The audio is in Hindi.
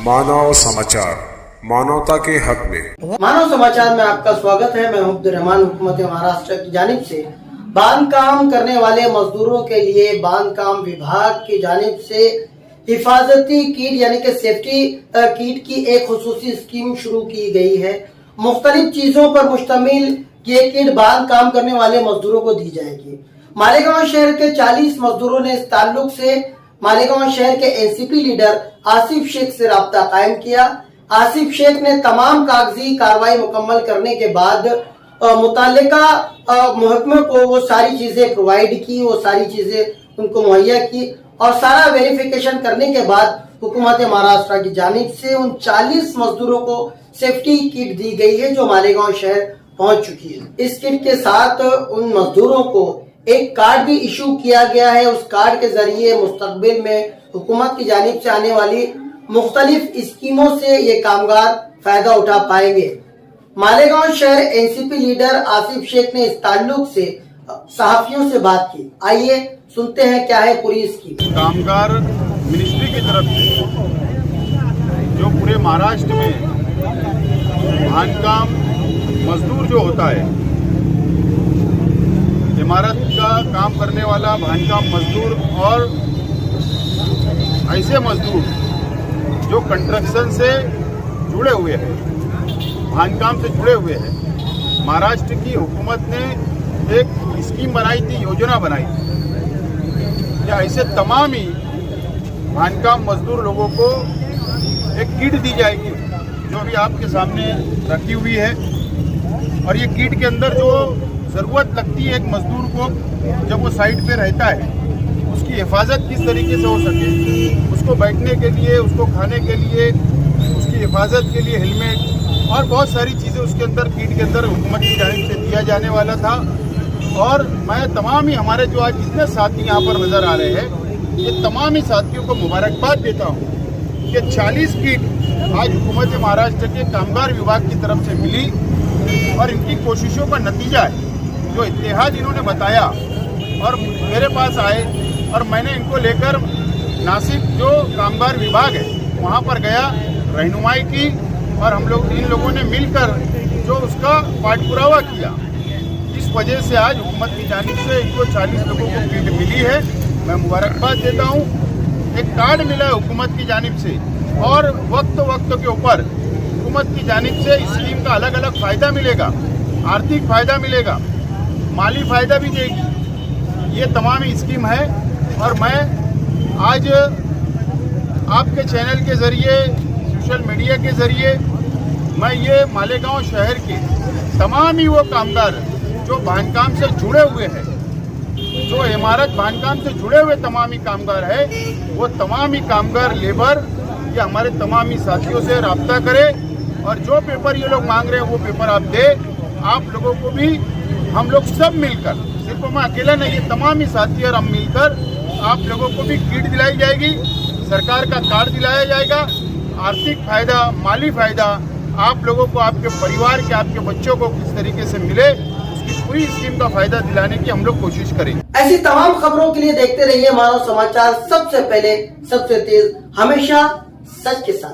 मानव समाचार, मानवता के हक में। मानव समाचार में आपका स्वागत है। मैं अब्दुल रहमान। हुकूमत महाराष्ट्र की जानिब से बांध काम करने वाले मजदूरों के लिए बांध काम विभाग की जानिब से हिफाजती किट यानी कि सेफ्टी किट की एक खुसूसी स्कीम शुरू की गई है। मुख्तलिफ चीजों पर मुश्तमिल ये किट बांध काम करने वाले मजदूरों को दी जाएगी। मालेगांव शहर के 40 मजदूरों ने इस ताल्लुक से मालेगांव शहर के एनसीपी लीडर आसिफ शेख से राब्ता कायम किया। आसिफ शेख ने तमाम कागजी कार्रवाई मुकम्मल करने के बाद मुताल्लिका महकमे को वो सारी चीजें प्रोवाइड की, वो सारी चीजें उनको मुहैया की और सारा वेरिफिकेशन करने के बाद हुकूमत महाराष्ट्र की जानिब से उन 40 मजदूरों को सेफ्टी किट दी गई है जो मालेगांव शहर पहुंच चुकी है। इस किट के साथ उन मजदूरों को एक कार्ड भी इशू किया गया है। उस कार्ड के जरिए मुस्तकबिल में हुकूमत की जानिब से आने वाली मुख्तलिफ स्कीमों से ये कामगार फायदा उठा पाएंगे। मालेगांव शहर एनसीपी लीडर आसिफ शेख ने इस ताल्लुक से सहाफियों से बात की। आइए सुनते हैं क्या है पूरी स्कीम। कामगार मिनिस्ट्री की तरफ से जो पूरे महाराष्ट्र में बांधकाम मजदूर जो होता है, इमारत का काम करने वाला बांधकाम मजदूर और ऐसे मजदूर जो कंस्ट्रक्शन से जुड़े हुए हैं, बांधकाम से जुड़े हुए हैं, महाराष्ट्र की हुकूमत ने एक स्कीम बनाई थी, योजना बनाई थी कि ऐसे तमाम ही बांधकाम मजदूर लोगों को एक किट दी जाएगी जो अभी आपके सामने रखी हुई है। और ये किट के अंदर जो ज़रूरत लगती है एक मजदूर को जब वो साइट पे रहता है, उसकी हिफाजत किस तरीके से हो सके, उसको बैठने के लिए, उसको खाने के लिए, उसकी हिफाजत के लिए हेलमेट और बहुत सारी चीज़ें उसके अंदर किट के अंदर हुकूमत की जानिब से दिया जाने वाला था। और मैं तमाम ही हमारे जो आज जितने साथी यहाँ पर नज़र आ रहे हैं, ये तमाम ही साथियों को मुबारकबाद देता हूँ कि 40 किट आज हुकूमत महाराष्ट्र के कामगार विभाग की तरफ से मिली और इनकी कोशिशों का नतीजा है जो इत्तेहाद इन्होंने बताया और मेरे पास आए और मैंने इनको लेकर नासिक जो कामगार विभाग है वहाँ पर गया, रहनुमाई की और हम लोग इन लोगों ने मिलकर जो उसका पाठपुरावा किया। इस वजह से आज हुकूमत की जानिब से इनको 40 लोगों को किट मिली है। मैं मुबारकबाद देता हूँ। एक कार्ड मिला है हुकूमत की जानिब से और वक्त के ऊपर हुकूमत की जानिब से स्कीम का अलग अलग फ़ायदा मिलेगा, आर्थिक फ़ायदा मिलेगा, माली फ़ायदा भी देगी। ये तमाम स्कीम है और मैं आज आपके चैनल के ज़रिए, सोशल मीडिया के ज़रिए मैं ये मालेगांव शहर के तमाम ही वो कामगार जो बांधकाम से जुड़े हुए हैं, जो इमारत बांधकाम से जुड़े हुए तमाम ही कामगार है, वो तमाम ही कामगार लेबर या हमारे तमाम ही साथियों से रब्ता करें और जो पेपर ये लोग मांग रहे हैं वो पेपर आप दे। आप लोगों को भी हम लोग सब मिलकर, सिर्फ मैं अकेला नहीं, ये तमाम ही साथी और हम मिलकर आप लोगों को भी किट दिलाई जाएगी, सरकार का कार्ड दिलाया जाएगा, आर्थिक फायदा, माली फायदा आप लोगों को, आपके परिवार के, आपके बच्चों को किस तरीके से मिले, उसकी पूरी स्कीम का फायदा दिलाने की हम लोग कोशिश करेंगे। ऐसी तमाम खबरों के लिए देखते रहिए मानव समाचार, सबसे पहले, सबसे तेज, हमेशा सच के साथ।